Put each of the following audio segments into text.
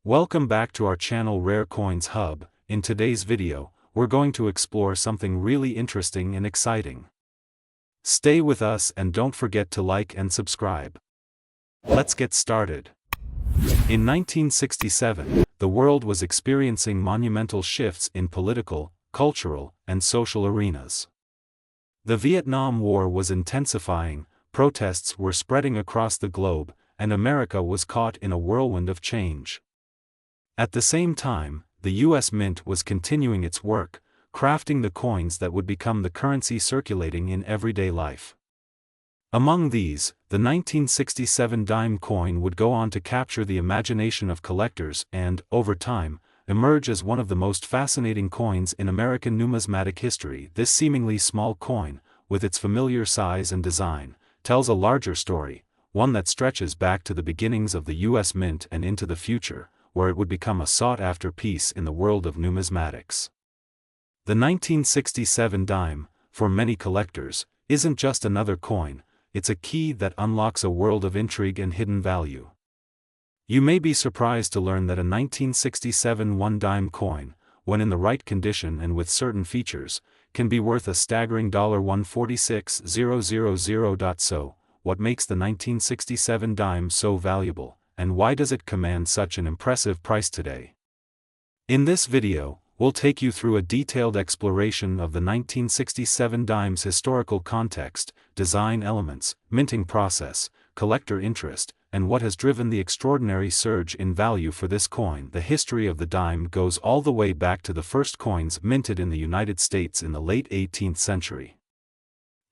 Welcome back to our channel Rare Coins Hub. In today's video, we're going to explore something really interesting and exciting. Stay with us and don't forget to like and subscribe. Let's get started. In 1967, the world was experiencing monumental shifts in political, cultural, and social arenas. The Vietnam War was intensifying, protests were spreading across the globe, and America was caught in a whirlwind of change. At the same time, the U.S. Mint was continuing its work, crafting the coins that would become the currency circulating in everyday life. Among these, the 1967 dime coin would go on to capture the imagination of collectors and, over time, emerge as one of the most fascinating coins in American numismatic history. This seemingly small coin, with its familiar size and design, tells a larger story, one that stretches back to the beginnings of the U.S. Mint and into the future, where it would become a sought-after piece in the world of numismatics. The 1967 dime, for many collectors, isn't just another coin, it's a key that unlocks a world of intrigue and hidden value. You may be surprised to learn that a 1967 one-dime coin, when in the right condition and with certain features, can be worth a staggering $146,000. So, what makes the 1967 dime so valuable, and why does it command such an impressive price today? In this video, we'll take you through a detailed exploration of the 1967 dime's historical context, design elements, minting process, collector interest, and what has driven the extraordinary surge in value for this coin. The history of the dime goes all the way back to the first coins minted in the United States in the late 18th century.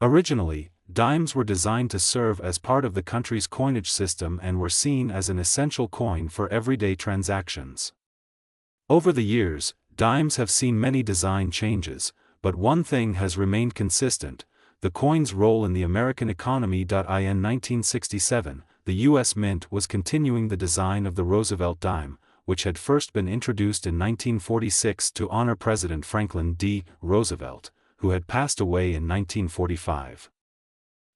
Originally, dimes were designed to serve as part of the country's coinage system and were seen as an essential coin for everyday transactions. Over the years, dimes have seen many design changes, but one thing has remained consistent: the coin's role in the American economy. In 1967, the U.S. Mint was continuing the design of the Roosevelt dime, which had first been introduced in 1946 to honor President Franklin D. Roosevelt, who had passed away in 1945.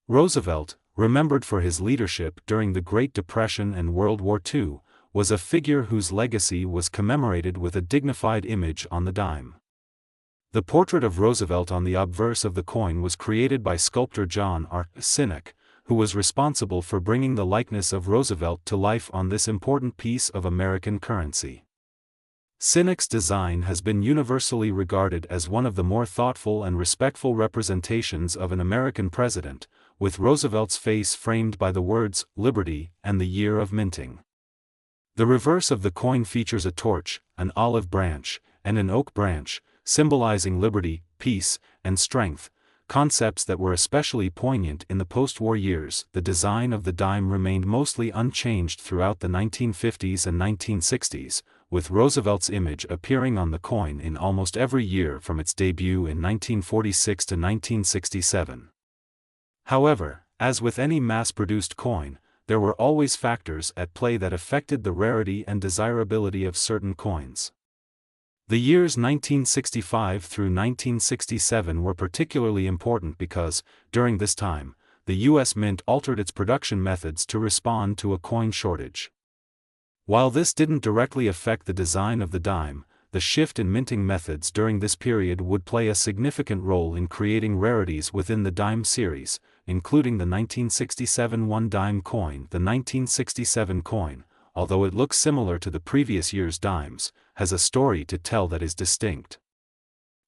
Roosevelt, remembered for his leadership during the Great Depression and World War II, was a figure whose legacy was commemorated with a dignified image on the dime. The portrait of Roosevelt on the obverse of the coin was created by sculptor John R. Sinnock, who was responsible for bringing the likeness of Roosevelt to life on this important piece of American currency. Sinnock's design has been universally regarded as one of the more thoughtful and respectful representations of an American president, with Roosevelt's face framed by the words "Liberty" and the year of minting. The reverse of the coin features a torch, an olive branch, and an oak branch, symbolizing liberty, peace, and strength, concepts that were especially poignant in the post-war years. The design of the dime remained mostly unchanged throughout the 1950s and 1960s, with Roosevelt's image appearing on the coin in almost every year from its debut in 1946 to 1967. However, as with any mass-produced coin, there were always factors at play that affected the rarity and desirability of certain coins. The years 1965 through 1967 were particularly important because, during this time, the U.S. Mint altered its production methods to respond to a coin shortage. While this didn't directly affect the design of the dime, the shift in minting methods during this period would play a significant role in creating rarities within the dime series, including the 1967 one-dime coin. The 1967 coin, although it looks similar to the previous year's dimes, has a story to tell that is distinct.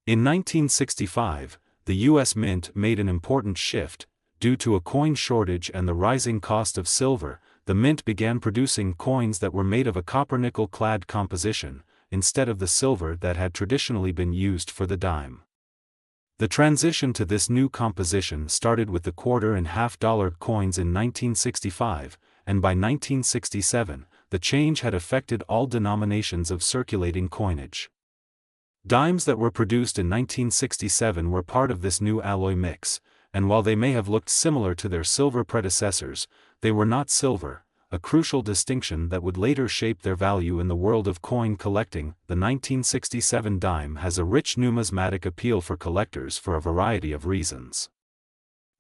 In 1965, the U.S. Mint made an important shift. Due to a coin shortage and the rising cost of silver, the Mint began producing coins that were made of a cupronickel-clad composition, instead of the silver that had traditionally been used for the dime. The transition to this new composition started with the quarter and half-dollar coins in 1965, and by 1967, the change had affected all denominations of circulating coinage. Dimes that were produced in 1967 were part of this new alloy mix, and while they may have looked similar to their silver predecessors, they were not silver, a crucial distinction that would later shape their value in the world of coin collecting. The 1967 dime has a rich numismatic appeal for collectors for a variety of reasons.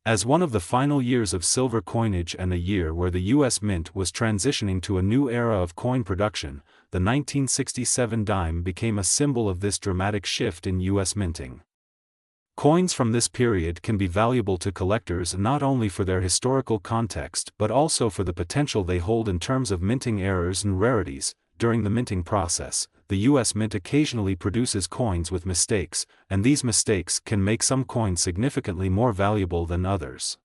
As one of the final years of silver coinage and a year where the U.S. Mint was transitioning to a new era of coin production, the 1967 dime became a symbol of this dramatic shift in U.S. minting. Coins from this period can be valuable to collectors not only for their historical context but also for the potential they hold in terms of minting errors and rarities. During the minting process, the U.S. Mint occasionally produces coins with mistakes, and these mistakes can make some coins significantly more valuable than others.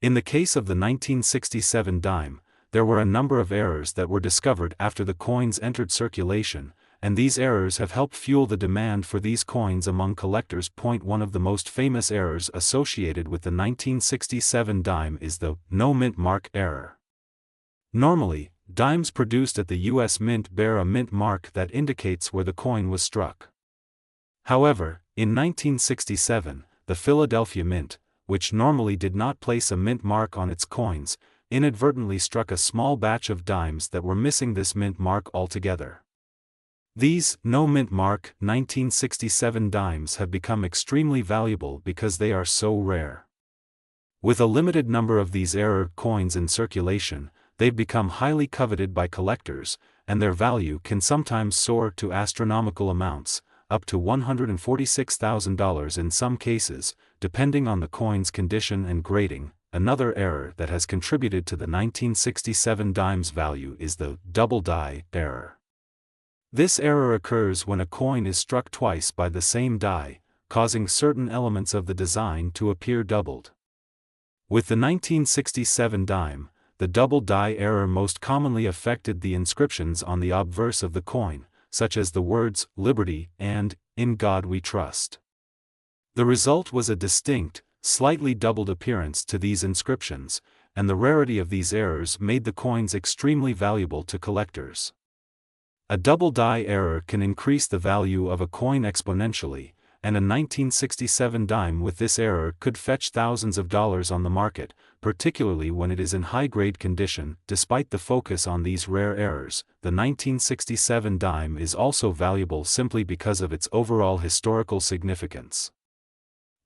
In the case of the 1967 dime, there were a number of errors that were discovered after the coins entered circulation, and these errors have helped fuel the demand for these coins among collectors. One of the most famous errors associated with the 1967 dime is the no mint mark error. Normally, dimes produced at the U.S. Mint bear a mint mark that indicates where the coin was struck. However, in 1967, the Philadelphia Mint, which normally did not place a mint mark on its coins, inadvertently struck a small batch of dimes that were missing this mint mark altogether. These no mint mark 1967 dimes have become extremely valuable because they are so rare. With a limited number of these error coins in circulation, they've become highly coveted by collectors, and their value can sometimes soar to astronomical amounts, up to $146,000 in some cases, depending on the coin's condition and grading. Another error that has contributed to the 1967 dime's value is the double die error. This error occurs when a coin is struck twice by the same die, causing certain elements of the design to appear doubled. With the 1967 dime, the double die error most commonly affected the inscriptions on the obverse of the coin, such as the words "Liberty" and "In God We Trust." The result was a distinct, slightly doubled appearance to these inscriptions, and the rarity of these errors made the coins extremely valuable to collectors. A double die error can increase the value of a coin exponentially, and a 1967 dime with this error could fetch thousands of dollars on the market, particularly when it is in high-grade condition. Despite the focus on these rare errors, the 1967 dime is also valuable simply because of its overall historical significance.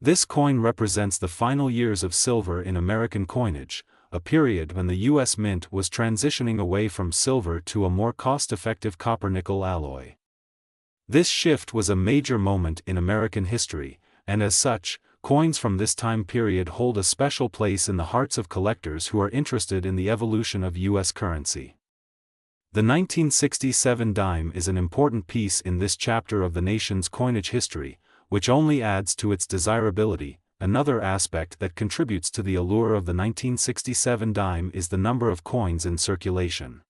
This coin represents the final years of silver in American coinage, a period when the U.S. Mint was transitioning away from silver to a more cost-effective copper-nickel alloy. This shift was a major moment in American history, and as such, coins from this time period hold a special place in the hearts of collectors who are interested in the evolution of U.S. currency. The 1967 dime is an important piece in this chapter of the nation's coinage history, which only adds to its desirability. Another aspect that contributes to the allure of the 1967 dime is the number of coins in circulation.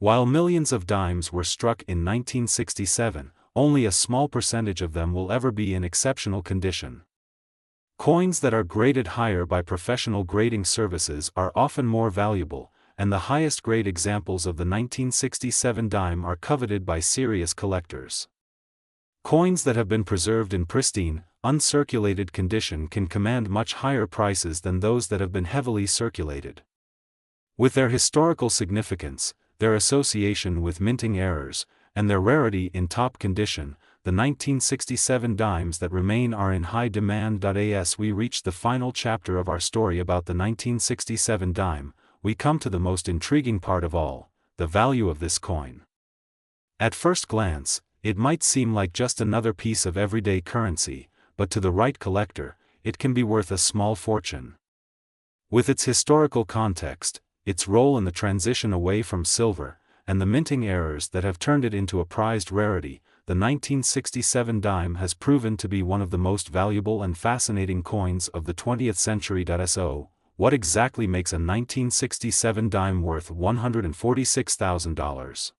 While millions of dimes were struck in 1967, only a small percentage of them will ever be in exceptional condition. Coins that are graded higher by professional grading services are often more valuable, and the highest grade examples of the 1967 dime are coveted by serious collectors. Coins that have been preserved in pristine, uncirculated condition can command much higher prices than those that have been heavily circulated. With their historical significance, their association with minting errors, and their rarity in top condition, the 1967 dimes that remain are in high demand. As we reach the final chapter of our story about the 1967 dime, we come to the most intriguing part of all, the value of this coin. At first glance, it might seem like just another piece of everyday currency, but to the right collector, it can be worth a small fortune. With its historical context, its role in the transition away from silver, and the minting errors that have turned it into a prized rarity, the 1967 dime has proven to be one of the most valuable and fascinating coins of the 20th century. So, what exactly makes a 1967 dime worth $146,000?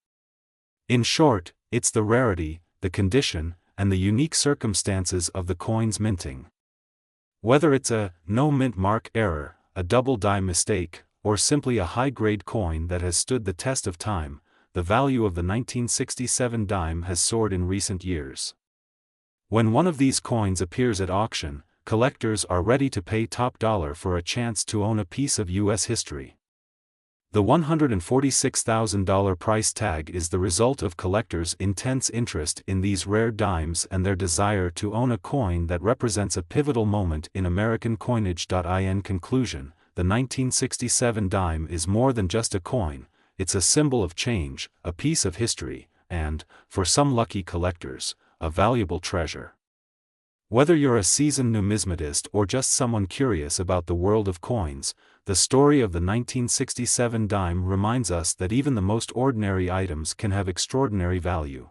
In short, it's the rarity, the condition, and the unique circumstances of the coin's minting. Whether it's a no mint mark error, a double die mistake, or simply a high-grade coin that has stood the test of time, the value of the 1967 dime has soared in recent years. When one of these coins appears at auction, collectors are ready to pay top dollar for a chance to own a piece of U.S. history. The $146,000 price tag is the result of collectors' intense interest in these rare dimes and their desire to own a coin that represents a pivotal moment in American coinage. In conclusion, the 1967 dime is more than just a coin, it's a symbol of change, a piece of history, and, for some lucky collectors, a valuable treasure. Whether you're a seasoned numismatist or just someone curious about the world of coins, the story of the 1967 dime reminds us that even the most ordinary items can have extraordinary value.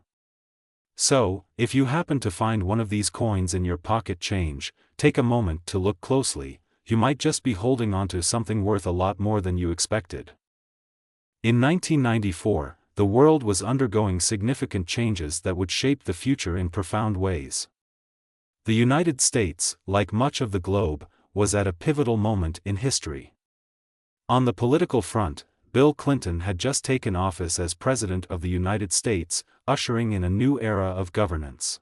So, if you happen to find one of these coins in your pocket change, take a moment to look closely. You might just be holding onto something worth a lot more than you expected. In 1994, the world was undergoing significant changes that would shape the future in profound ways. The United States, like much of the globe, was at a pivotal moment in history. On the political front, Bill Clinton had just taken office as President of the United States, ushering in a new era of governance.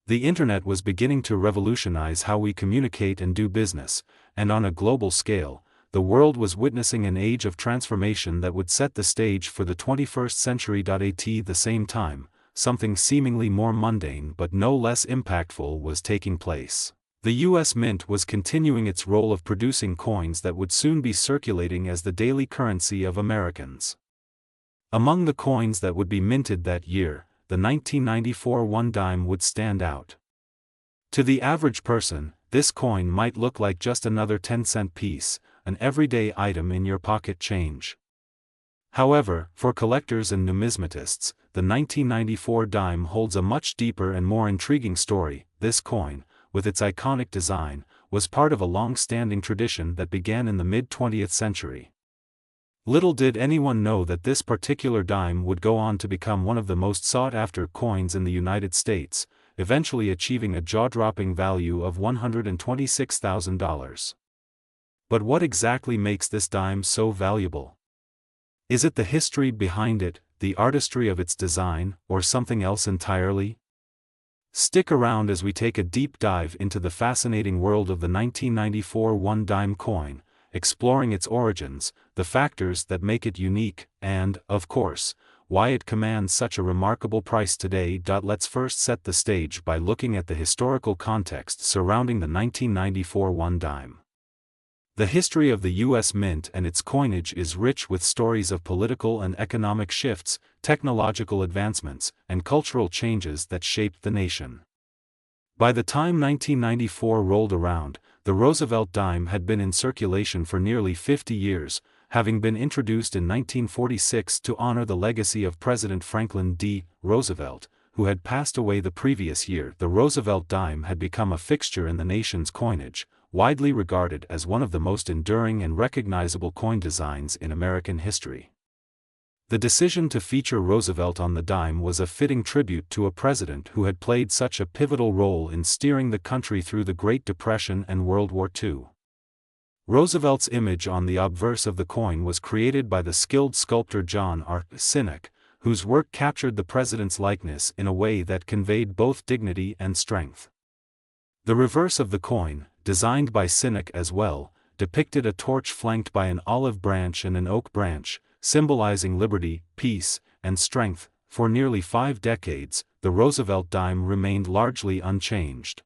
The Internet was beginning to revolutionize how we communicate and do business, and on a global scale, the world was witnessing an age of transformation that would set the stage for the 21st century. At the same time, something seemingly more mundane but no less impactful was taking place. The U.S. Mint was continuing its role of producing coins that would soon be circulating as the daily currency of Americans. Among the coins that would be minted that year, the 1994 one dime would stand out. To the average person, this coin might look like just another 10-cent piece, an everyday item in your pocket change. However, for collectors and numismatists, the 1994 dime holds a much deeper and more intriguing story. This coin, with its iconic design, was part of a long-standing tradition that began in the mid-20th century. Little did anyone know that this particular dime would go on to become one of the most sought-after coins in the United States, eventually achieving a jaw-dropping value of $126,000. But what exactly makes this dime so valuable? Is it the history behind it, the artistry of its design, or something else entirely? Stick around as we take a deep dive into the fascinating world of the 1994 one dime coin, exploring its origins, the factors that make it unique, and, of course, why it commands such a remarkable price today. Let's first set the stage by looking at the historical context surrounding the 1994 one dime. The history of the U.S. Mint and its coinage is rich with stories of political and economic shifts, technological advancements, and cultural changes that shaped the nation. By the time 1994 rolled around, the Roosevelt dime had been in circulation for nearly 50 years, having been introduced in 1946 to honor the legacy of President Franklin D. Roosevelt, who had passed away the previous year. The Roosevelt dime had become a fixture in the nation's coinage, widely regarded as one of the most enduring and recognizable coin designs in American history. The decision to feature Roosevelt on the dime was a fitting tribute to a president who had played such a pivotal role in steering the country through the Great Depression and World War II. Roosevelt's image on the obverse of the coin was created by the skilled sculptor John R. Sinnock, whose work captured the president's likeness in a way that conveyed both dignity and strength. The reverse of the coin, designed by Sinnock as well, depicted a torch flanked by an olive branch and an oak branch, symbolizing liberty, peace, and strength. For nearly 5 decades, the Roosevelt dime remained largely unchanged.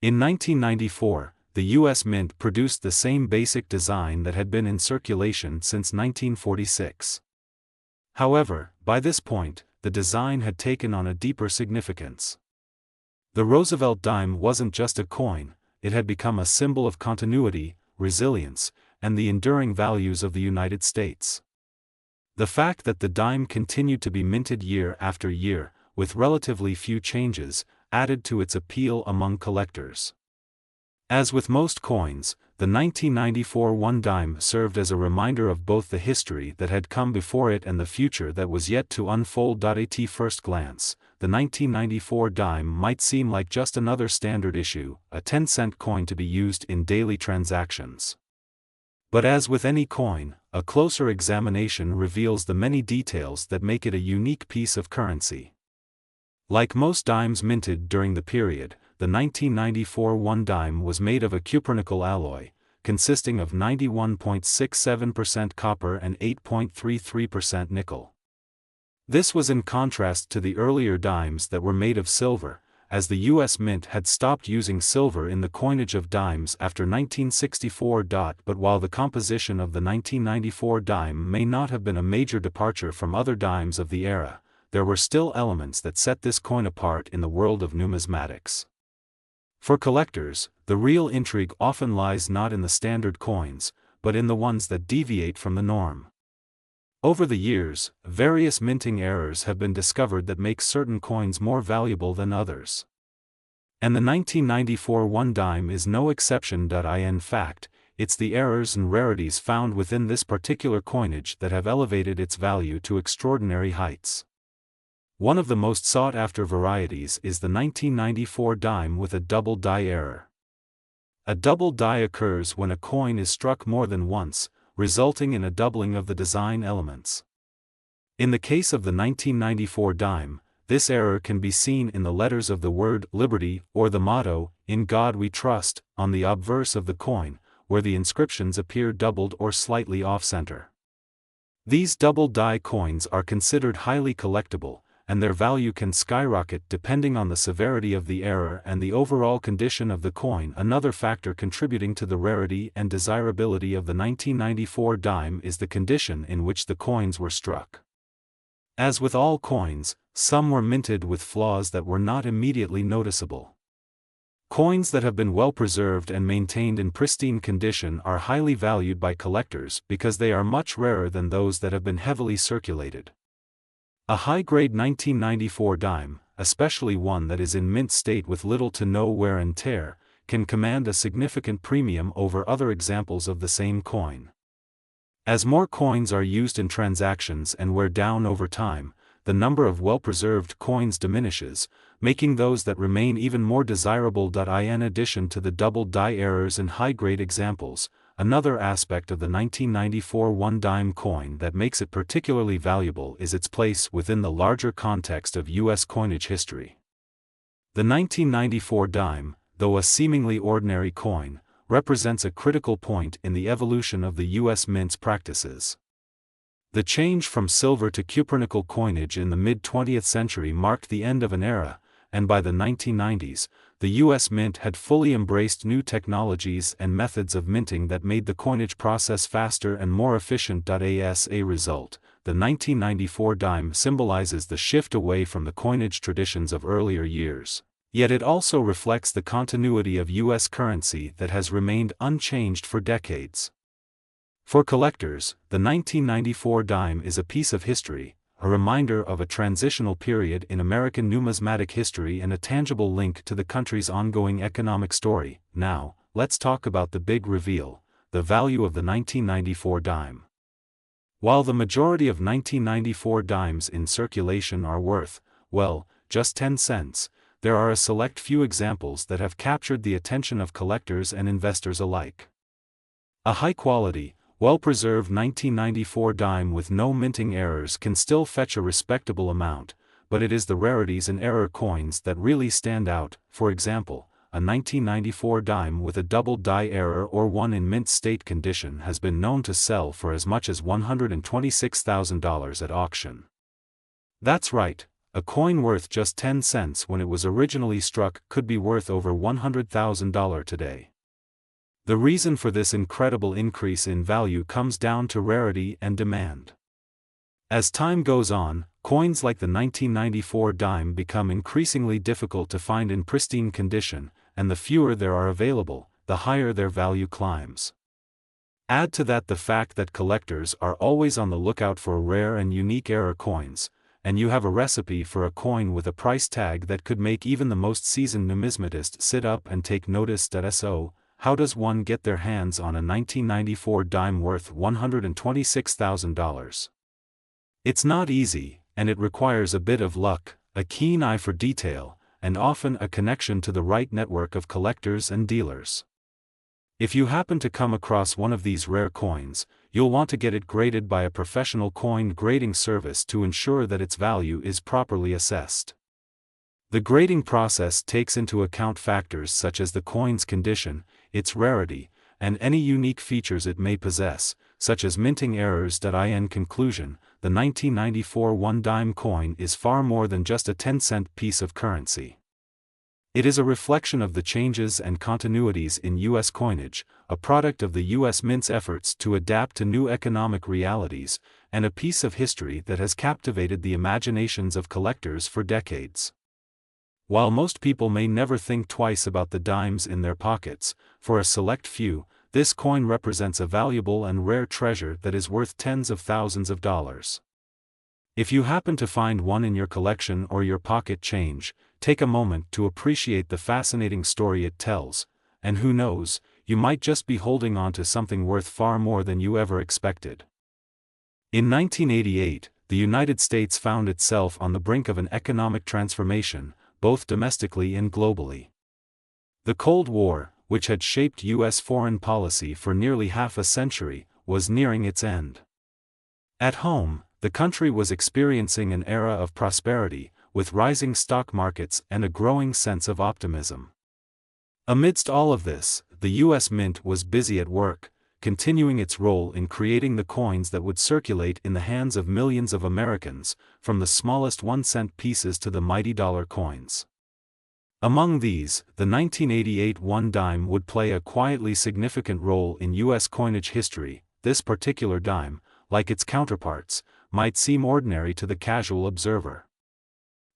In 1994, the U.S. Mint produced the same basic design that had been in circulation since 1946. However, by this point, the design had taken on a deeper significance. The Roosevelt dime wasn't just a coin, it had become a symbol of continuity, resilience, and the enduring values of the United States. The fact that the dime continued to be minted year after year, with relatively few changes, added to its appeal among collectors. As with most coins, the 1994 one dime served as a reminder of both the history that had come before it and the future that was yet to unfold. At first glance, the 1994 dime might seem like just another standard issue, a 10-cent coin to be used in daily transactions. But as with any coin, a closer examination reveals the many details that make it a unique piece of currency. Like most dimes minted during the period, the 1994 one dime was made of a cupronickel alloy, consisting of 91.67% copper and 8.33% nickel. This was in contrast to the earlier dimes that were made of silver, as the U.S. Mint had stopped using silver in the coinage of dimes after 1964. But while the composition of the 1994 dime may not have been a major departure from other dimes of the era, there were still elements that set this coin apart in the world of numismatics. For collectors, the real intrigue often lies not in the standard coins, but in the ones that deviate from the norm. Over the years, various minting errors have been discovered that make certain coins more valuable than others. And the 1994 one dime is no exception. In fact, it's the errors and rarities found within this particular coinage that have elevated its value to extraordinary heights. One of the most sought-after varieties is the 1994 dime with a double die error. A double die occurs when a coin is struck more than once, resulting in a doubling of the design elements. In the case of the 1994 dime, this error can be seen in the letters of the word liberty or the motto, "In God We Trust," on the obverse of the coin, where the inscriptions appear doubled or slightly off-center. These double die coins are considered highly collectible, and their value can skyrocket depending on the severity of the error and the overall condition of the coin. Another factor contributing to the rarity and desirability of the 1994 dime is the condition in which the coins were struck. As with all coins, some were minted with flaws that were not immediately noticeable. Coins that have been well preserved and maintained in pristine condition are highly valued by collectors because they are much rarer than those that have been heavily circulated. A high-grade 1994 dime, especially one that is in mint state with little to no wear and tear, can command a significant premium over other examples of the same coin. As more coins are used in transactions and wear down over time, the number of well-preserved coins diminishes, making those that remain even more desirable. In addition to the double die errors and high-grade examples, another aspect of the 1994 one dime coin that makes it particularly valuable is its place within the larger context of U.S. coinage history. The 1994 dime, though a seemingly ordinary coin, represents a critical point in the evolution of the U.S. Mint's practices. The change from silver to cupronickel coinage in the mid-20th century marked the end of an era, and by the 1990s, the U.S. Mint had fully embraced new technologies and methods of minting that made the coinage process faster and more efficient. As a result, the 1994 dime symbolizes the shift away from the coinage traditions of earlier years. Yet it also reflects the continuity of U.S. currency that has remained unchanged for decades. For collectors, the 1994 dime is a piece of history, a reminder of a transitional period in American numismatic history and a tangible link to the country's ongoing economic story. Now, let's talk about the big reveal, the value of the 1994 dime. While the majority of 1994 dimes in circulation are worth, well, just 10 cents, there are a select few examples that have captured the attention of collectors and investors alike. A high-quality, well-preserved 1994 dime with no minting errors can still fetch a respectable amount, but it is the rarities and error coins that really stand out. For example, a 1994 dime with a double die error or one in mint state condition has been known to sell for as much as $126,000 at auction. That's right, a coin worth just 10 cents when it was originally struck could be worth over $100,000 today. The reason for this incredible increase in value comes down to rarity and demand. As time goes on, coins like the 1994 dime become increasingly difficult to find in pristine condition, and the fewer there are available, the higher their value climbs. Add to that the fact that collectors are always on the lookout for rare and unique error coins, and you have a recipe for a coin with a price tag that could make even the most seasoned numismatist sit up and take notice. So, how does one get their hands on a 1994 dime worth $126,000? It's not easy, and it requires a bit of luck, a keen eye for detail, and often a connection to the right network of collectors and dealers. If you happen to come across one of these rare coins, you'll want to get it graded by a professional coin grading service to ensure that its value is properly assessed. The grading process takes into account factors such as the coin's condition, its rarity, and any unique features it may possess, such as minting errors. In conclusion, the 1994 one dime coin is far more than just a 10-cent piece of currency. It is a reflection of the changes and continuities in U.S. coinage, a product of the U.S. Mint's efforts to adapt to new economic realities, and a piece of history that has captivated the imaginations of collectors for decades. While most people may never think twice about the dimes in their pockets, for a select few, this coin represents a valuable and rare treasure that is worth tens of thousands of dollars. If you happen to find one in your collection or your pocket change, take a moment to appreciate the fascinating story it tells, and who knows, you might just be holding on to something worth far more than you ever expected. In 1988, the United States found itself on the brink of an economic transformation, both domestically and globally. The Cold War, which had shaped U.S. foreign policy for nearly half a century, was nearing its end. At home, the country was experiencing an era of prosperity, with rising stock markets and a growing sense of optimism. Amidst all of this, the U.S. Mint was busy at work, continuing its role in creating the coins that would circulate in the hands of millions of Americans, from the smallest 1-cent pieces to the mighty dollar coins. Among these, the 1988 one dime would play a quietly significant role in U.S. coinage history. This particular dime, like its counterparts, might seem ordinary to the casual observer.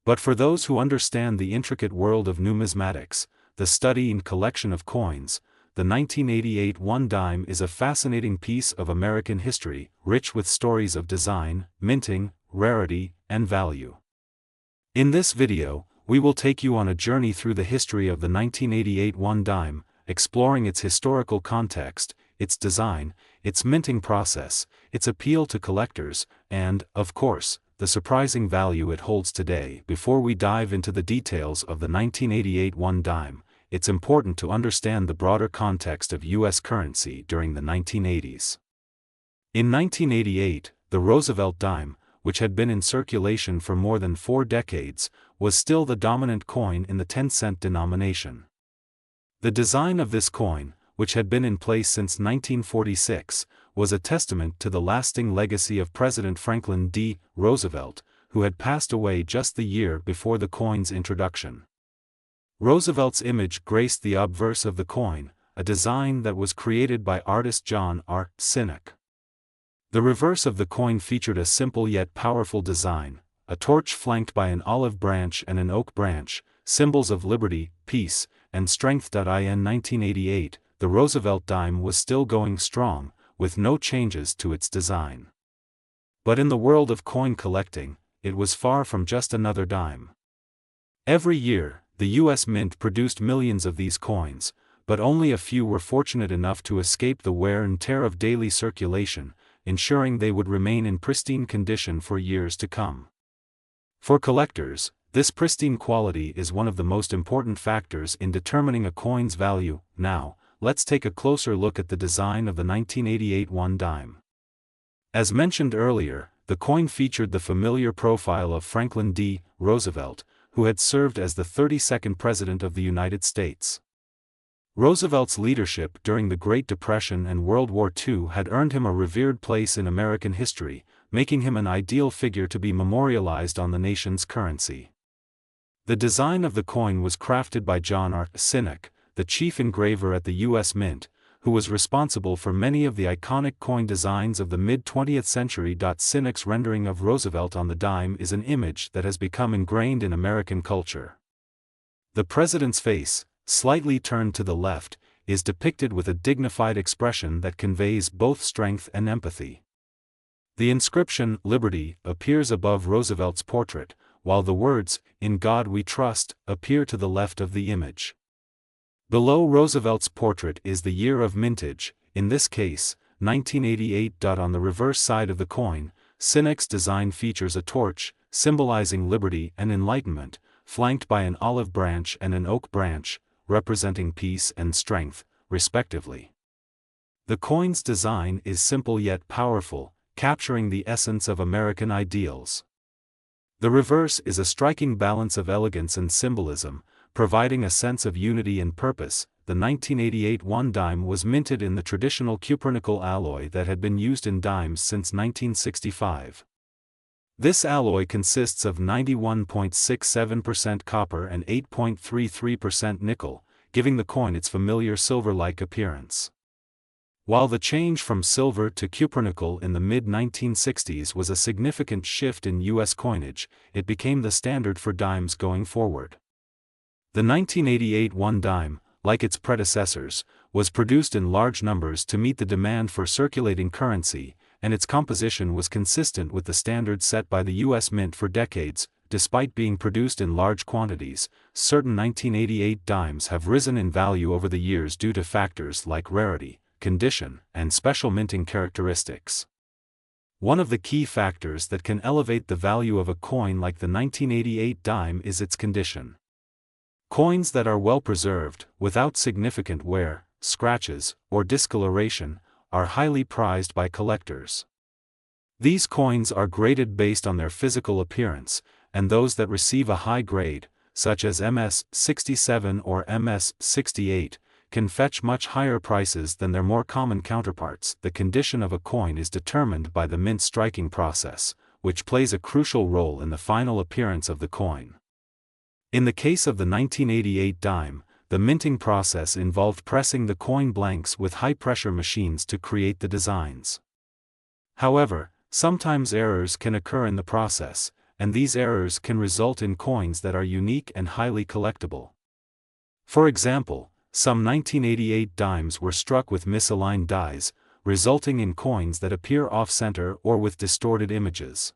But for those who understand the intricate world of numismatics, the study and collection of coins, the 1988 one dime is a fascinating piece of American history, rich with stories of design, minting, rarity, and value. In this video, we will take you on a journey through the history of the 1988 one dime, exploring its historical context, its design, its minting process, its appeal to collectors, and, of course, the surprising value it holds today. Before we dive into the details of the 1988 one dime, it's important to understand the broader context of U.S. currency during the 1980s. In 1988, the Roosevelt dime, which had been in circulation for more than 4 decades, was still the dominant coin in the 10-cent denomination. The design of this coin, which had been in place since 1946, was a testament to the lasting legacy of President Franklin D. Roosevelt, who had passed away just the year before the coin's introduction. Roosevelt's image graced the obverse of the coin, a design that was created by artist John R. Sinnock. The reverse of the coin featured a simple yet powerful design, a torch flanked by an olive branch and an oak branch, symbols of liberty, peace, and strength. In 1988, the Roosevelt dime was still going strong, with no changes to its design. But in the world of coin collecting, it was far from just another dime. Every year, the U.S. Mint produced millions of these coins, but only a few were fortunate enough to escape the wear and tear of daily circulation, ensuring they would remain in pristine condition for years to come. For collectors, this pristine quality is one of the most important factors in determining a coin's value. Now, let's take a closer look at the design of the 1988 one dime. As mentioned earlier, the coin featured the familiar profile of Franklin D. Roosevelt, who had served as the 32nd President of the United States. Roosevelt's leadership during the Great Depression and World War II had earned him a revered place in American history, making him an ideal figure to be memorialized on the nation's currency. The design of the coin was crafted by John R. Sinnock, the chief engraver at the U.S. Mint, who was responsible for many of the iconic coin designs of the mid-20th century. Sinnock's rendering of Roosevelt on the dime is an image that has become ingrained in American culture. The president's face, slightly turned to the left, is depicted with a dignified expression that conveys both strength and empathy. The inscription, "Liberty," appears above Roosevelt's portrait, while the words, "In God We Trust," appear to the left of the image. Below Roosevelt's portrait is the year of mintage, in this case, 1988. On the reverse side of the coin, Sinnock's design features a torch, symbolizing liberty and enlightenment, flanked by an olive branch and an oak branch, representing peace and strength, respectively. The coin's design is simple yet powerful, capturing the essence of American ideals. The reverse is a striking balance of elegance and symbolism, providing a sense of unity and purpose. The 1988 one dime was minted in the traditional cupronickel alloy that had been used in dimes since 1965. This alloy consists of 91.67% copper and 8.33% nickel, giving the coin its familiar silver-like appearance. While the change from silver to cupronickel in the mid-1960s was a significant shift in U.S. coinage, it became the standard for dimes going forward. The 1988 1 dime, like its predecessors, was produced in large numbers to meet the demand for circulating currency, and its composition was consistent with the standards set by the U.S. Mint for decades. Despite being produced in large quantities, certain 1988 dimes have risen in value over the years due to factors like rarity, condition, and special minting characteristics. One of the key factors that can elevate the value of a coin like the 1988 dime is its condition. Coins that are well preserved, without significant wear, scratches, or discoloration, are highly prized by collectors. These coins are graded based on their physical appearance, and those that receive a high grade, such as MS-67 or MS-68, can fetch much higher prices than their more common counterparts. The condition of a coin is determined by the mint striking process, which plays a crucial role in the final appearance of the coin. In the case of the 1988 dime, the minting process involved pressing the coin blanks with high-pressure machines to create the designs. However, sometimes errors can occur in the process, and these errors can result in coins that are unique and highly collectible. For example, some 1988 dimes were struck with misaligned dies, resulting in coins that appear off-center or with distorted images.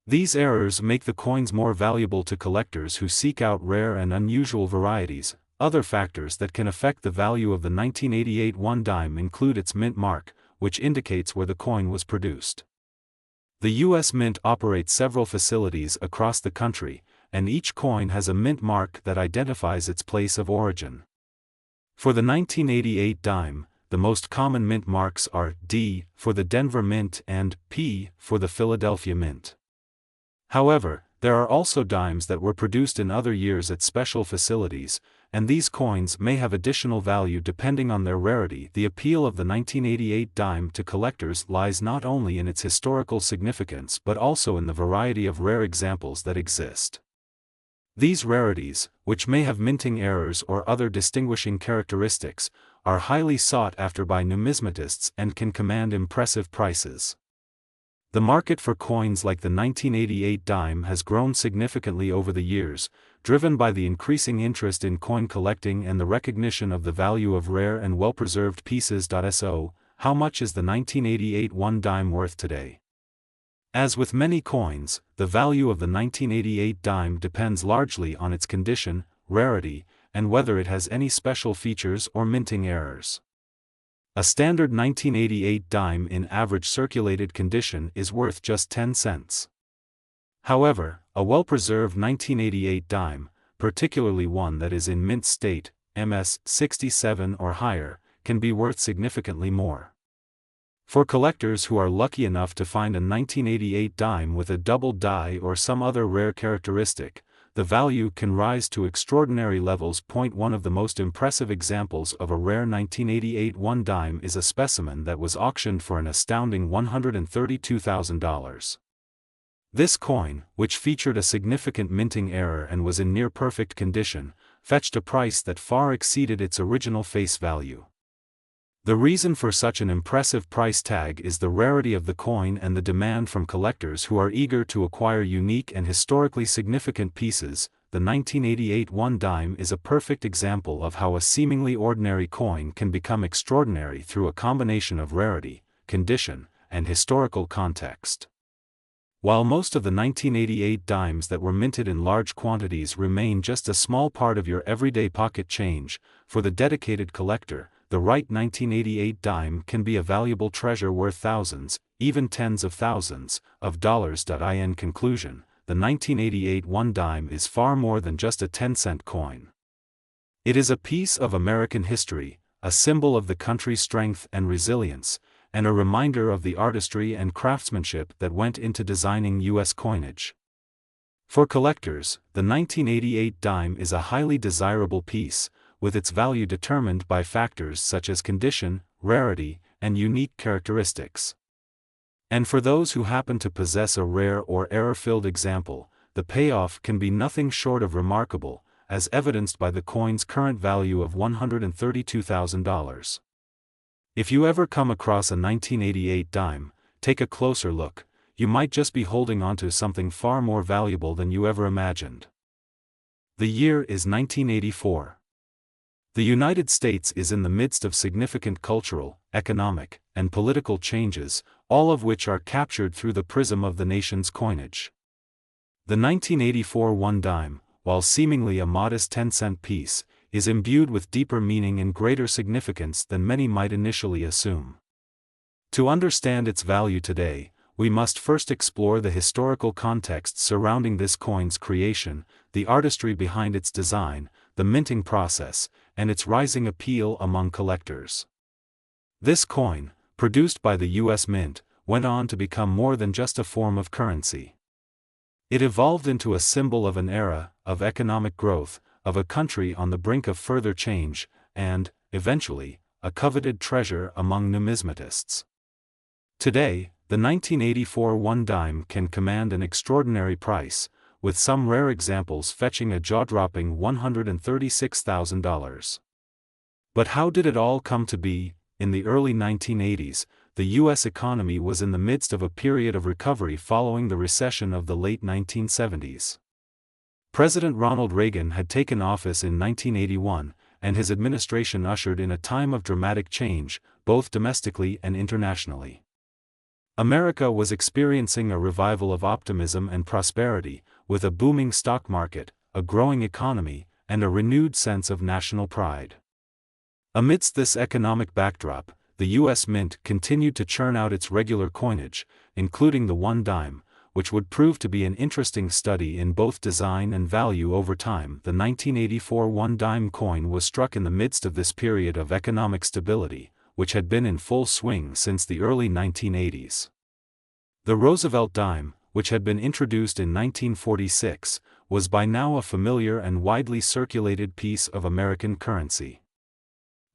These errors make the coins more valuable to collectors who seek out rare and unusual varieties. Other factors that can affect the value of the 1988 1 dime include its mint mark, which indicates where the coin was produced. The U.S. Mint operates several facilities across the country, and each coin has a mint mark that identifies its place of origin. For the 1988 dime, the most common mint marks are D for the Denver Mint and P for the Philadelphia Mint. However, there are also dimes that were produced in other years at special facilities, and these coins may have additional value depending on their rarity. The appeal of the 1988 dime to collectors lies not only in its historical significance but also in the variety of rare examples that exist. These rarities, which may have minting errors or other distinguishing characteristics, are highly sought after by numismatists and can command impressive prices. The market for coins like the 1988 dime has grown significantly over the years, driven by the increasing interest in coin collecting and the recognition of the value of rare and well-preserved pieces. So, how much is the 1988 1 dime worth today? As with many coins, the value of the 1988 dime depends largely on its condition, rarity, and whether it has any special features or minting errors. A standard 1988 dime in average circulated condition is worth just 10 cents. However, a well-preserved 1988 dime, particularly one that is in mint state, MS-67 or higher, can be worth significantly more. For collectors who are lucky enough to find a 1988 dime with a double die or some other rare characteristic, the value can rise to extraordinary levels. One of the most impressive examples of a rare 1988 1 dime is a specimen that was auctioned for an astounding $132,000. This coin, which featured a significant minting error and was in near-perfect condition, fetched a price that far exceeded its original face value. The reason for such an impressive price tag is the rarity of the coin and the demand from collectors who are eager to acquire unique and historically significant pieces. The 1988 1 dime is a perfect example of how a seemingly ordinary coin can become extraordinary through a combination of rarity, condition, and historical context. While most of the 1988 dimes that were minted in large quantities remain just a small part of your everyday pocket change, for the dedicated collector, the right 1988 dime can be a valuable treasure worth thousands, even tens of thousands, of dollars. In conclusion, the 1988 1 dime is far more than just a 10-cent coin. It is a piece of American history, a symbol of the country's strength and resilience, and a reminder of the artistry and craftsmanship that went into designing U.S. coinage. For collectors, the 1988 dime is a highly desirable piece, with its value determined by factors such as condition, rarity, and unique characteristics. And for those who happen to possess a rare or error-filled example, the payoff can be nothing short of remarkable, as evidenced by the coin's current value of $132,000. If you ever come across a 1988 dime, take a closer look. You might just be holding onto something far more valuable than you ever imagined. The year is 1984. The United States is in the midst of significant cultural, economic, and political changes, all of which are captured through the prism of the nation's coinage. The 1984 one dime, while seemingly a modest 10-cent piece, is imbued with deeper meaning and greater significance than many might initially assume. To understand its value today, we must first explore the historical context surrounding this coin's creation, the artistry behind its design, the minting process, and its rising appeal among collectors. This coin, produced by the U.S. Mint, went on to become more than just a form of currency. It evolved into a symbol of an era, of economic growth, of a country on the brink of further change, and, eventually, a coveted treasure among numismatists. Today, the 1984 one dime can command an extraordinary price, with some rare examples fetching a jaw-dropping $136,000. But how did it all come to be? In the early 1980s, the U.S. economy was in the midst of a period of recovery following the recession of the late 1970s. President Ronald Reagan had taken office in 1981, and his administration ushered in a time of dramatic change, both domestically and internationally. America was experiencing a revival of optimism and prosperity, with a booming stock market, a growing economy, and a renewed sense of national pride. Amidst this economic backdrop, the U.S. Mint continued to churn out its regular coinage, including the one dime, which would prove to be an interesting study in both design and value over time. The 1984 one dime coin was struck in the midst of this period of economic stability, which had been in full swing since the early 1980s. The Roosevelt dime, which had been introduced in 1946, was by now a familiar and widely circulated piece of American currency.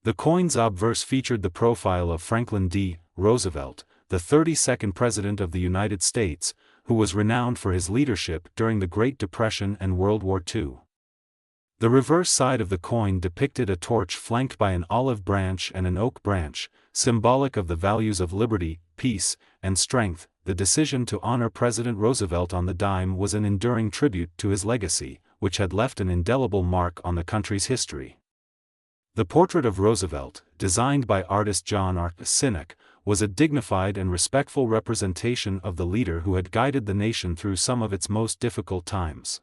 The coin's obverse featured the profile of Franklin D. Roosevelt, the 32nd President of the United States, who was renowned for his leadership during the Great Depression and World War II. The reverse side of the coin depicted a torch flanked by an olive branch and an oak branch, symbolic of the values of liberty, peace, and strength. The decision to honor President Roosevelt on the dime was an enduring tribute to his legacy, which had left an indelible mark on the country's history. The portrait of Roosevelt, designed by artist John R. Sinnock, was a dignified and respectful representation of the leader who had guided the nation through some of its most difficult times.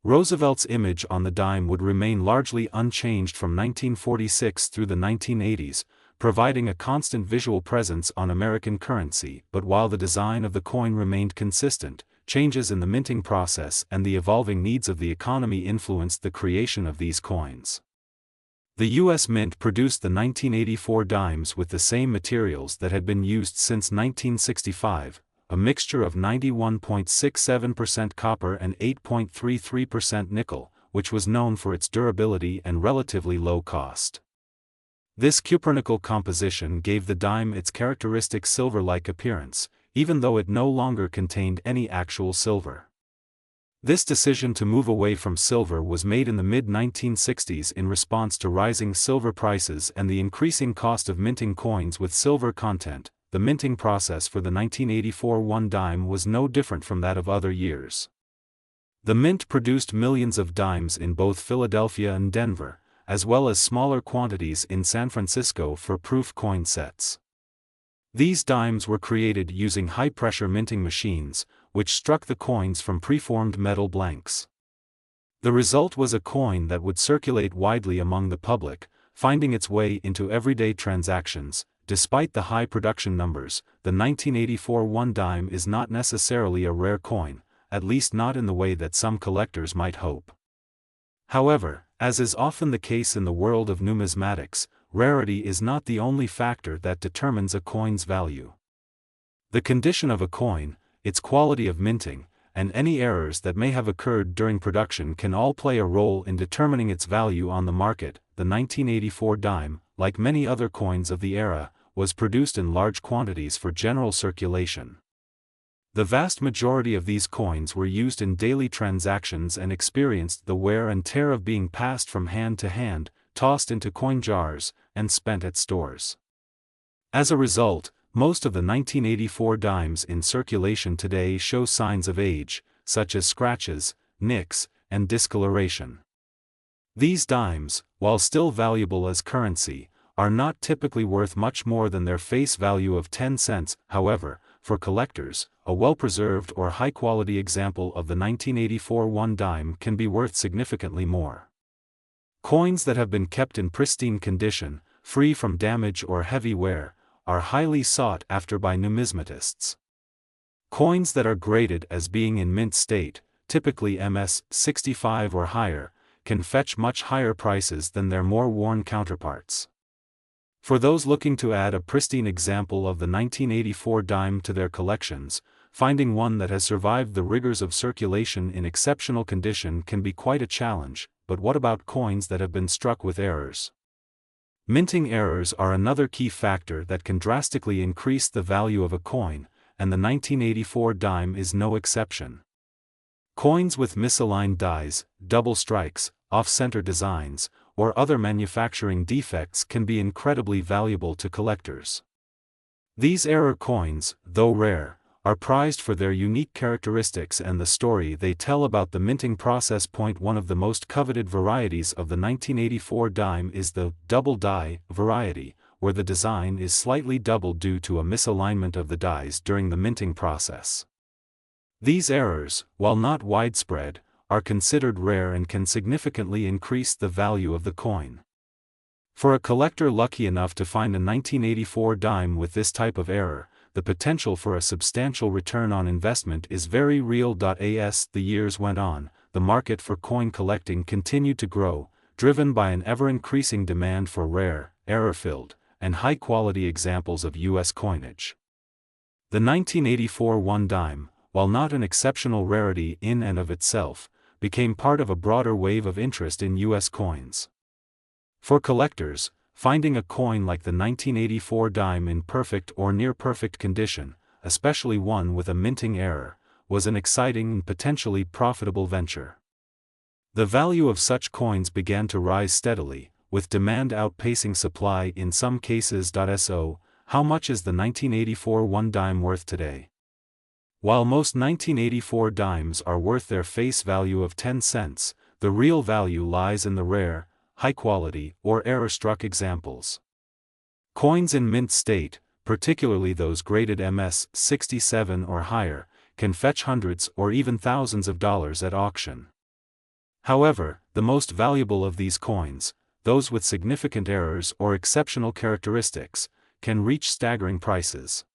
Roosevelt's image on the dime would remain largely unchanged from 1946 through the 1980s, providing a constant visual presence on American currency. But while the design of the coin remained consistent, changes in the minting process and the evolving needs of the economy influenced the creation of these coins. The U.S. Mint produced the 1984 dimes with the same materials that had been used since 1965, a mixture of 91.67% copper and 8.33% nickel, which was known for its durability and relatively low cost. This cupronickel composition gave the dime its characteristic silver-like appearance, even though it no longer contained any actual silver. This decision to move away from silver was made in the mid-1960s in response to rising silver prices and the increasing cost of minting coins with silver content. The minting process for the 1984 one dime was no different from that of other years. The Mint produced millions of dimes in both Philadelphia and Denver, as well as smaller quantities in San Francisco for proof coin sets. These dimes were created using high-pressure minting machines, which struck the coins from preformed metal blanks. The result was a coin that would circulate widely among the public, finding its way into everyday transactions. Despite the high production numbers, the 1984 one dime is not necessarily a rare coin, at least not in the way that some collectors might hope. However, as is often the case in the world of numismatics, rarity is not the only factor that determines a coin's value. The condition of a coin, its quality of minting, and any errors that may have occurred during production can all play a role in determining its value on the market. The 1984 dime, like many other coins of the era, was produced in large quantities for general circulation. The vast majority of these coins were used in daily transactions and experienced the wear and tear of being passed from hand to hand, tossed into coin jars, and spent at stores. As a result, most of the 1984 dimes in circulation today show signs of age, such as scratches, nicks, and discoloration. These dimes, while still valuable as currency, are not typically worth much more than their face value of 10 cents. However, for collectors, a well-preserved or high-quality example of the 1984 one dime can be worth significantly more. Coins that have been kept in pristine condition, free from damage or heavy wear, are highly sought after by numismatists. Coins that are graded as being in mint state, typically MS 65 or higher, can fetch much higher prices than their more worn counterparts. For those looking to add a pristine example of the 1984 dime to their collections, finding one that has survived the rigors of circulation in exceptional condition can be quite a challenge. But what about coins that have been struck with errors? Minting errors are another key factor that can drastically increase the value of a coin, and the 1984 dime is no exception. Coins with misaligned dies, double strikes, off-center designs, or other manufacturing defects can be incredibly valuable to collectors. These error coins, though rare, are prized for their unique characteristics and the story they tell about the minting process. One of the most coveted varieties of the 1984 dime is the double die variety, where the design is slightly doubled due to a misalignment of the dies during the minting process. These errors, while not widespread, are considered rare and can significantly increase the value of the coin. For a collector lucky enough to find a 1984 dime with this type of error, the potential for a substantial return on investment is very real. As the years went on, the market for coin collecting continued to grow, driven by an ever-increasing demand for rare, error-filled, and high-quality examples of U.S. coinage. The 1984 one dime, while not an exceptional rarity in and of itself, became part of a broader wave of interest in U.S. coins. For collectors, finding a coin like the 1984 dime in perfect or near-perfect condition, especially one with a minting error, was an exciting and potentially profitable venture. The value of such coins began to rise steadily, with demand outpacing supply in some cases. So, how much is the 1984 one dime worth today? While most 1984 dimes are worth their face value of 10 cents, the real value lies in the rare, high-quality, or error-struck examples. Coins in mint state, particularly those graded MS 67 or higher, can fetch hundreds or even thousands of dollars at auction. However, the most valuable of these coins, those with significant errors or exceptional characteristics, can reach staggering prices.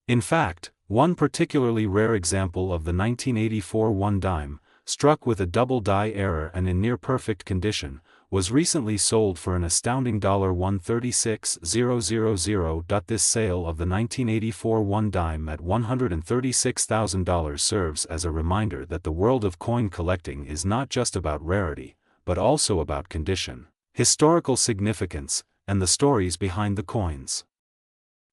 In fact, one particularly rare example of the 1984 one dime, struck with a double die error and in near-perfect condition, was recently sold for an astounding $136,000. This sale of the 1984 one dime at $136,000 serves as a reminder that the world of coin collecting is not just about rarity, but also about condition, historical significance, and the stories behind the coins.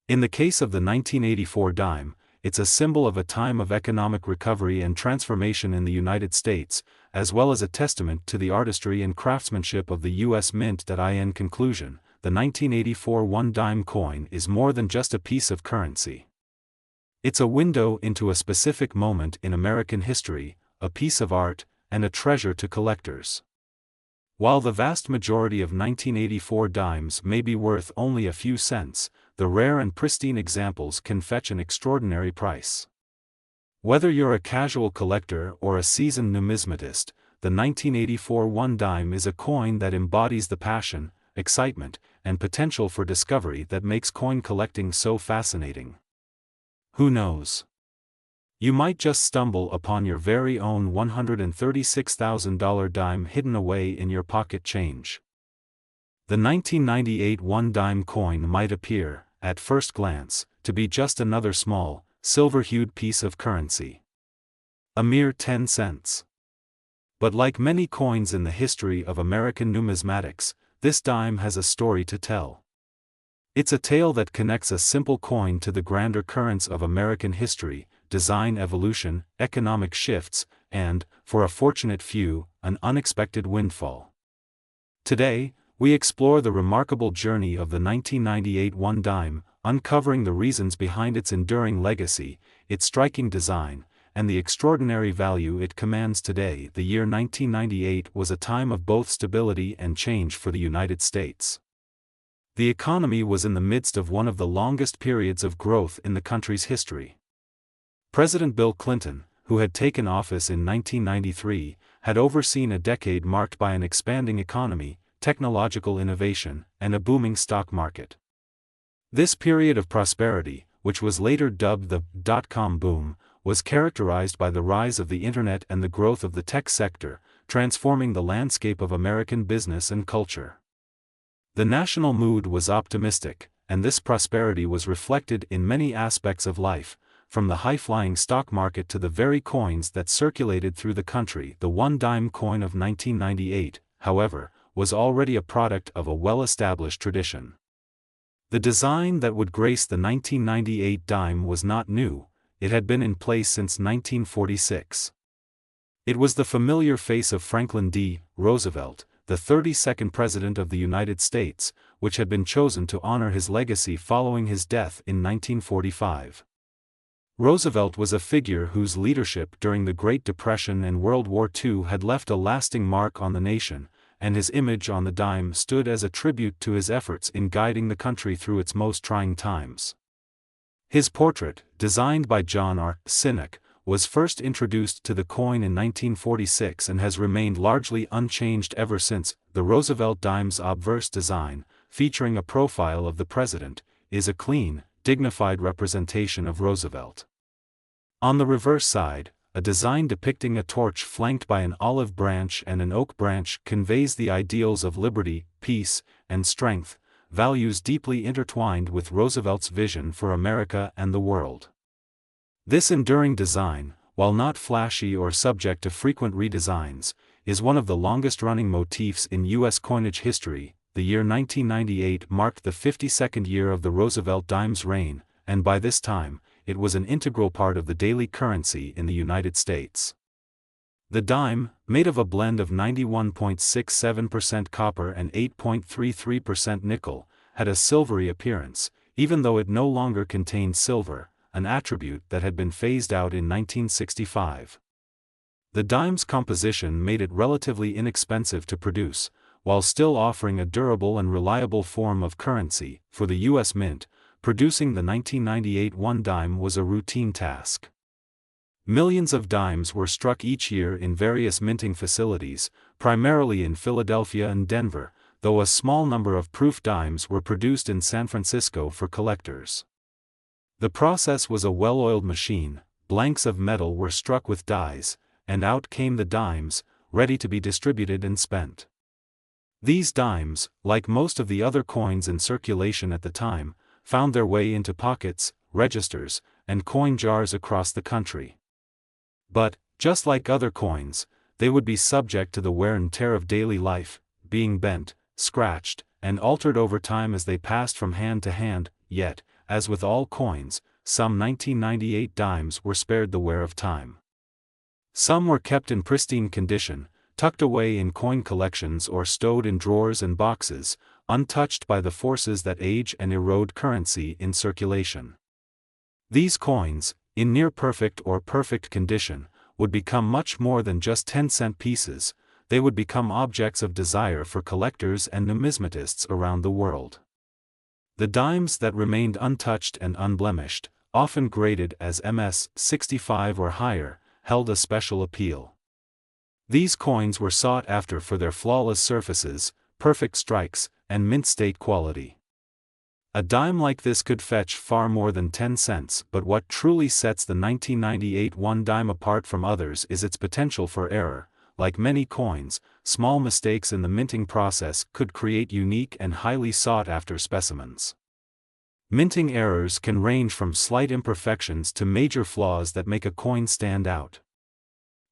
In the case of the 1984 dime, it's a symbol of a time of economic recovery and transformation in the United States, as well as a testament to the artistry and craftsmanship of the U.S. Mint. In conclusion, the 1984 one dime coin is more than just a piece of currency. It's a window into a specific moment in American history, a piece of art, and a treasure to collectors. While the vast majority of 1984 dimes may be worth only a few cents, the rare and pristine examples can fetch an extraordinary price. Whether you're a casual collector or a seasoned numismatist, the 1984 one dime is a coin that embodies the passion, excitement, and potential for discovery that makes coin collecting so fascinating. Who knows? You might just stumble upon your very own $136,000 dime hidden away in your pocket change. The 1998 one dime coin might appear, at first glance, to be just another small, silver-hued piece of currency. A mere 10 cents. But like many coins in the history of American numismatics, this dime has a story to tell. It's a tale that connects a simple coin to the grander currents of American history, design evolution, economic shifts, and, for a fortunate few, an unexpected windfall. Today, we explore the remarkable journey of the 1998 one dime, uncovering the reasons behind its enduring legacy, its striking design, and the extraordinary value it commands today. The year 1998 was a time of both stability and change for the United States. The economy was in the midst of one of the longest periods of growth in the country's history. President Bill Clinton, who had taken office in 1993, had overseen a decade marked by an expanding economy, technological innovation, and a booming stock market. This period of prosperity, which was later dubbed the dot-com boom, was characterized by the rise of the Internet and the growth of the tech sector, transforming the landscape of American business and culture. The national mood was optimistic, and this prosperity was reflected in many aspects of life, from the high-flying stock market to the very coins that circulated through the country. The one-dime coin of 1998, however, was already a product of a well-established tradition. The design that would grace the 1998 dime was not new, it had been in place since 1946. It was the familiar face of Franklin D. Roosevelt, the 32nd President of the United States, which had been chosen to honor his legacy following his death in 1945. Roosevelt was a figure whose leadership during the Great Depression and World War II had left a lasting mark on the nation, and his image on the dime stood as a tribute to his efforts in guiding the country through its most trying times. His portrait, designed by John R. Sinnock, was first introduced to the coin in 1946 and has remained largely unchanged ever since. The Roosevelt dime's obverse design, featuring a profile of the president, is a clean, dignified representation of Roosevelt. On the reverse side, a design depicting a torch flanked by an olive branch and an oak branch conveys the ideals of liberty, peace, and strength, values deeply intertwined with Roosevelt's vision for America and the world. This enduring design, while not flashy or subject to frequent redesigns, is one of the longest-running motifs in U.S. coinage history. The year 1998 marked the 52nd year of the Roosevelt dime's reign, and by this time, it was an integral part of the daily currency in the United States. The dime, made of a blend of 91.67% copper and 8.33% nickel, had a silvery appearance, even though it no longer contained silver, an attribute that had been phased out in 1965. The dime's composition made it relatively inexpensive to produce, while still offering a durable and reliable form of currency. For the U.S. Mint, producing the 1998 one dime was a routine task. Millions of dimes were struck each year in various minting facilities, primarily in Philadelphia and Denver, though a small number of proof dimes were produced in San Francisco for collectors. The process was a well-oiled machine, blanks of metal were struck with dies, and out came the dimes, ready to be distributed and spent. These dimes, like most of the other coins in circulation at the time, found their way into pockets, registers, and coin jars across the country. But, just like other coins, they would be subject to the wear and tear of daily life, being bent, scratched, and altered over time as they passed from hand to hand. Yet, as with all coins, some 1998 dimes were spared the wear of time. Some were kept in pristine condition, tucked away in coin collections or stowed in drawers and boxes, untouched by the forces that age and erode currency in circulation. These coins, in near-perfect or perfect condition, would become much more than just 10-cent pieces. They would become objects of desire for collectors and numismatists around the world. The dimes that remained untouched and unblemished, often graded as MS 65 or higher, held a special appeal. These coins were sought after for their flawless surfaces, perfect strikes, and mint-state quality. A dime like this could fetch far more than 10 cents, but what truly sets the 1998 one dime apart from others is its potential for error. Like many coins, small mistakes in the minting process could create unique and highly sought-after specimens. Minting errors can range from slight imperfections to major flaws that make a coin stand out.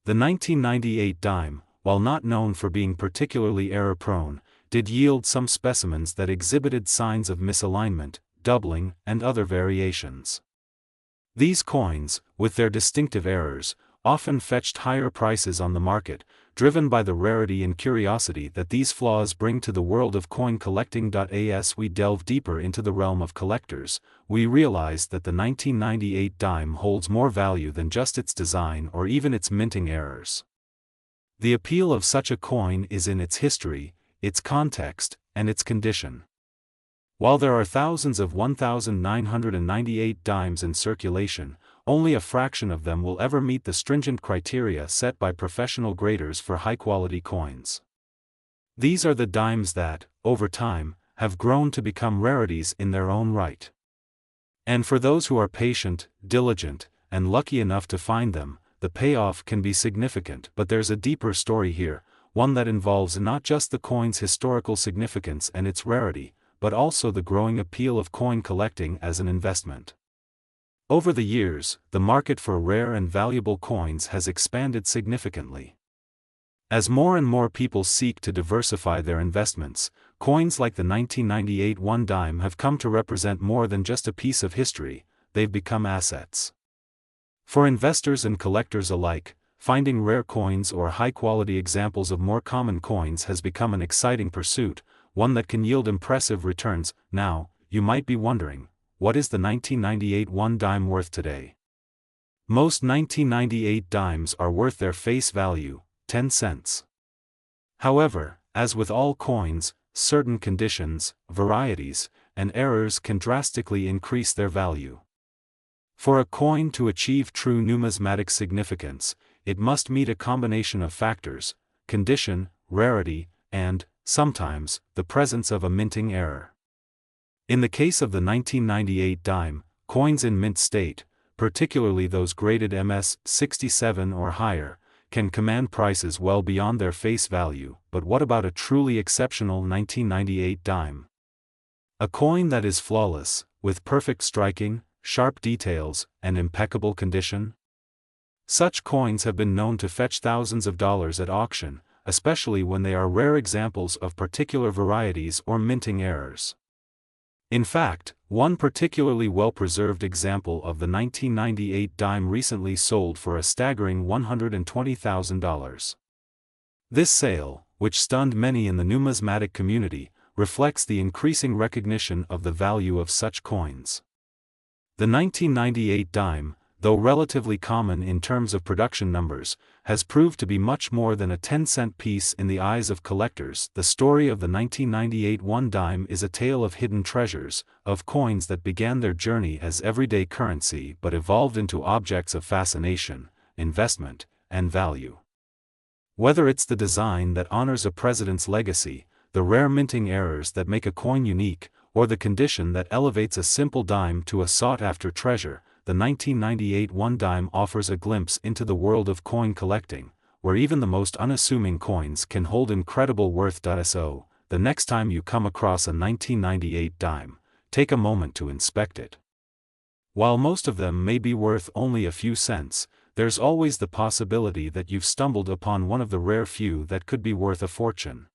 The 1998 dime, while not known for being particularly error-prone, did yield some specimens that exhibited signs of misalignment, doubling, and other variations. These coins, with their distinctive errors, often fetched higher prices on the market, driven by the rarity and curiosity that these flaws bring to the world of coin collecting. As we delve deeper into the realm of collectors, we realize that the 1998 dime holds more value than just its design or even its minting errors. The appeal of such a coin is in its history, its context, and its condition. While there are thousands of 1998 dimes in circulation, only a fraction of them will ever meet the stringent criteria set by professional graders for high-quality coins. These are the dimes that, over time, have grown to become rarities in their own right. And for those who are patient, diligent, and lucky enough to find them, the payoff can be significant. But there's a deeper story here, one that involves not just the coin's historical significance and its rarity, but also the growing appeal of coin collecting as an investment. Over the years, the market for rare and valuable coins has expanded significantly. As more and more people seek to diversify their investments, coins like the 1998 one dime have come to represent more than just a piece of history, they've become assets. For investors and collectors alike, finding rare coins or high-quality examples of more common coins has become an exciting pursuit, one that can yield impressive returns. Now, you might be wondering, what is the 1998 one dime worth today? Most 1998 dimes are worth their face value, 10 cents. However, as with all coins, certain conditions, varieties, and errors can drastically increase their value. For a coin to achieve true numismatic significance, it must meet a combination of factors: condition, rarity, and, sometimes, the presence of a minting error. In the case of the 1998 dime, coins in mint state, particularly those graded MS 67 or higher, can command prices well beyond their face value. But what about a truly exceptional 1998 dime? A coin that is flawless, with perfect striking, sharp details, and impeccable condition? Such coins have been known to fetch thousands of dollars at auction, especially when they are rare examples of particular varieties or minting errors. In fact, one particularly well-preserved example of the 1998 dime recently sold for a staggering $120,000. This sale, which stunned many in the numismatic community, reflects the increasing recognition of the value of such coins. The 1998 dime, though relatively common in terms of production numbers, has proved to be much more than a 10-cent piece in the eyes of collectors. The story of the 1998 one dime is a tale of hidden treasures, of coins that began their journey as everyday currency but evolved into objects of fascination, investment, and value. Whether it's the design that honors a president's legacy, the rare minting errors that make a coin unique, or the condition that elevates a simple dime to a sought-after treasure, the 1998 one dime offers a glimpse into the world of coin collecting, where even the most unassuming coins can hold incredible worth. So, the next time you come across a 1998 dime, take a moment to inspect it. While most of them may be worth only a few cents, there's always the possibility that you've stumbled upon one of the rare few that could be worth a fortune.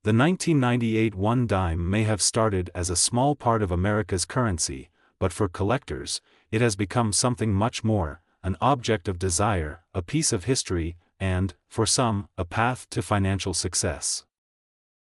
The 1998 one dime may have started as a small part of America's currency, but for collectors, it has become something much more: an object of desire, a piece of history, and, for some, a path to financial success.